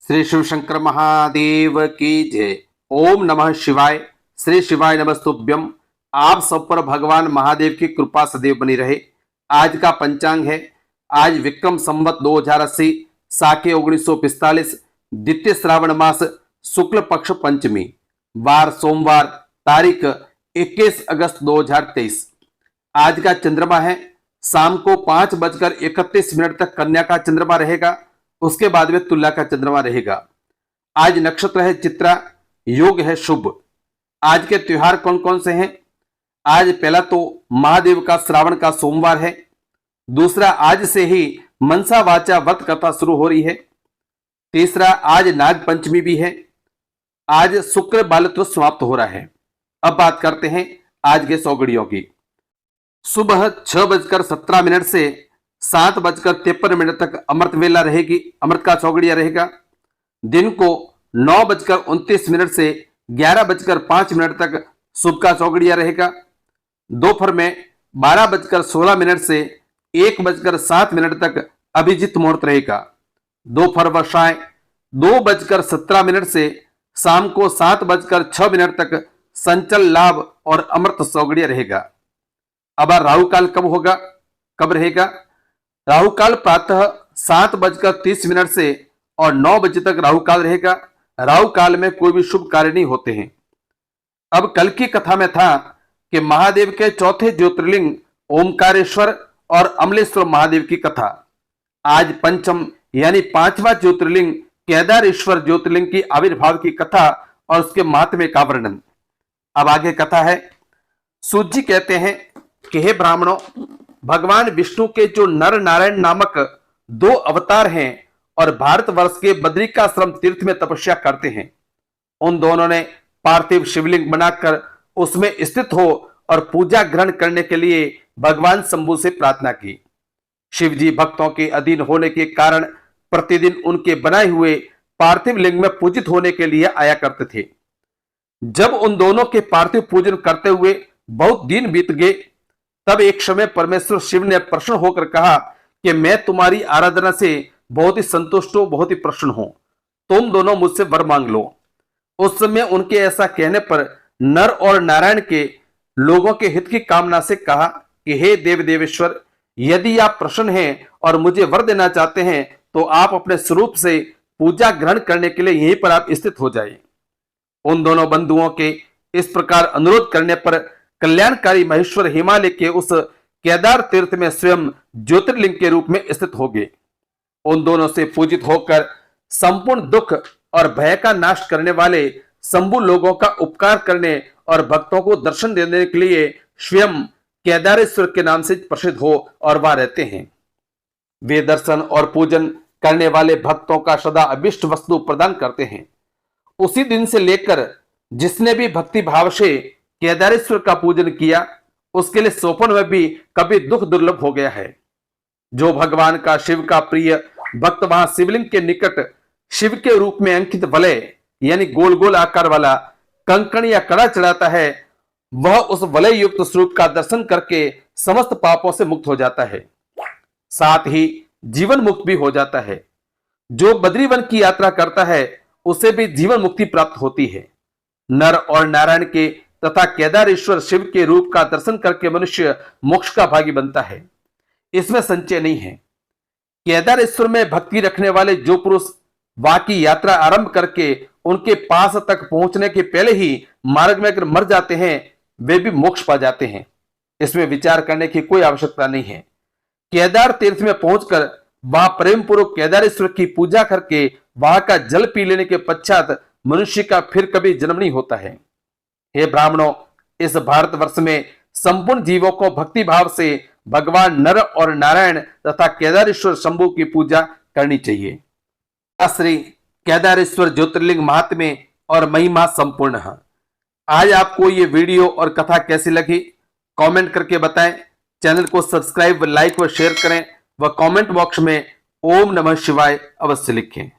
श्री शिव शंकर महादेव की जय। ओम नमः शिवाय। श्री शिवाय नमस्तुभ्यम। आप सब पर भगवान महादेव की कृपा सदैव बनी रहे। आज का पंचांग है, आज विक्रम संवत 2080 साके 1945 द्वितीय श्रावण मास शुक्ल पक्ष पंचमी, वार सोमवार, तारीख 21 अगस्त 2023। आज का चंद्रमा है, शाम को 5:31 तक कन्या का चंद्रमा रहेगा, उसके बाद में तुला का चंद्रमा रहेगा। आज नक्षत्र है चित्रा, योग है शुभ। आज के त्योहार कौन कौन से हैं? आज पहला तो महादेव का श्रावण का सोमवार है। दूसरा, आज से ही मनसा वाचा व्रत कथा शुरू हो रही है। तीसरा, आज नाग पंचमी भी है। आज शुक्र बालत्व समाप्त हो रहा है। अब बात करते हैं आज के सौगड़ियों की। सुबह 6:17 से 7:53 तक अमृत वेला रहेगी, अमृत का चौगड़िया रहेगा। दिन को 9:29 से 11:05 तक शुभ का चौगड़िया रहेगा। दोपहर में 12:16 से 1:07 तक अभिजीत मुहूर्त रहेगा। दोपहर व साय 2:17 से शाम को 7:06 तक संचल लाभ और अमृत चौगड़िया रहेगा। अब राहु काल कब रहेगा? राहु काल प्रातः 7:30 से और 9 बजे तक राहु काल रहेगा। राहु काल में कोई भी शुभ कार्य नहीं होते हैं। अब कल की कथा में था कि महादेव के चौथे ज्योतिर्लिंग ओमकारेश्वर और अमलेश्वर महादेव की कथा। आज पंचम यानी 5वां ज्योतिर्लिंग केदारेश्वर ज्योतिर्लिंग की आविर्भाव की कथा और उसके महात्म्य का वर्णन। अब आगे कथा है। सूत जी कहते हैं कि हे ब्राह्मणों, भगवान विष्णु के जो नर नारायण नामक 2 अवतार हैं और भारतवर्ष के बद्रिकाश्रम तीर्थ में तपस्या करते हैं, उन दोनों ने पार्थिव शिवलिंग बनाकर उसमें स्थित हो और पूजा ग्रहण करने के लिए भगवान शंभु से प्रार्थना की। शिव जी भक्तों के अधीन होने के कारण प्रतिदिन उनके बनाए हुए पार्थिव लिंग में पूजित होने के लिए आया करते थे। जब उन दोनों के पार्थिव पूजन करते हुए बहुत दिन बीत गए, तब एक समय परमेश्वर शिव ने प्रसन्न होकर कहा कि मैं तुम्हारी आराधना से बहुत ही संतुष्ट हूं, बहुत ही प्रसन्न हूं, तुम दोनों मुझसे वर मांग लो। उस समय उनके ऐसा कहने पर नर और नारायण के लोगों के हित की कामना से कहा कि हे देव देवेश्वर, यदि आप प्रसन्न हैं और मुझे वर देना चाहते हैं तो आप अपने स्वरूप से पूजा ग्रहण करने के लिए यहीं पर आप स्थित हो जाए। उन दोनों बंधुओं के इस प्रकार अनुरोध करने पर कल्याणकारी महेश्वर हिमालय के उस केदार तीर्थ में स्वयं ज्योतिर्लिंग के रूप में स्थित हो गए। उन दोनों से पूजित होकर संपूर्ण दुख और भय का नाश करने वाले शंभु लोगों का उपकार करने और भक्तों को दर्शन देने के लिए स्वयं केदारेश्वर के नाम से प्रसिद्ध हो और वहां रहते हैं। वे दर्शन और पूजन करने वाले भक्तों का सदा अभिष्ट वस्तु प्रदान करते हैं। उसी दिन से लेकर जिसने भी भक्ति भाव से केदारेश्वर का पूजन किया, उसके लिए स्वप्न में भी कभी दुख दुर्लभ हो गया है। जो भगवान का शिव का प्रिय भक्त वहां शिवलिंग के निकट शिव के रूप में अंकित वलय यानी गोल गोल आकार वाला कंकण या कड़ा चढ़ाता है, वह उस वलय युक्त स्वरूप का दर्शन करके समस्त पापों से मुक्त हो जाता है, साथ ही जीवन मुक्त भी हो जाता है। जो बद्रीवन की यात्रा करता है उसे भी जीवन मुक्ति प्राप्त होती है। नर और नारायण के तथा केदारेश्वर शिव के रूप का दर्शन करके मनुष्य मोक्ष का भागी बनता है, इसमें संचय नहीं है। केदारेश्वर में भक्ति रखने वाले जो पुरुष वहां की यात्रा आरंभ करके उनके पास तक पहुंचने के पहले ही मार्ग में अगर मर जाते हैं, वे भी मोक्ष पा जाते हैं। इसमें विचार करने की कोई आवश्यकता नहीं है। केदार तीर्थ में पहुंचकर वहां प्रेम पूर्वक केदारेश्वर की पूजा करके वहां का जल पी लेने के पश्चात मनुष्य का फिर कभी जन्म नहीं होता है। हे ब्राह्मणों, इस भारतवर्ष में संपूर्ण जीवों को भक्ति भाव से भगवान नर और नारायण तथा केदारेश्वर शंभु की पूजा करनी चाहिए। श्री केदारेश्वर ज्योतिर्लिंग महात्म्य और महिमा संपूर्ण है। आज आपको ये वीडियो और कथा कैसी लगी कमेंट करके बताएं। चैनल को सब्सक्राइब, लाइक व शेयर करें व कमेंट बॉक्स में ओम नमः शिवाय अवश्य लिखें।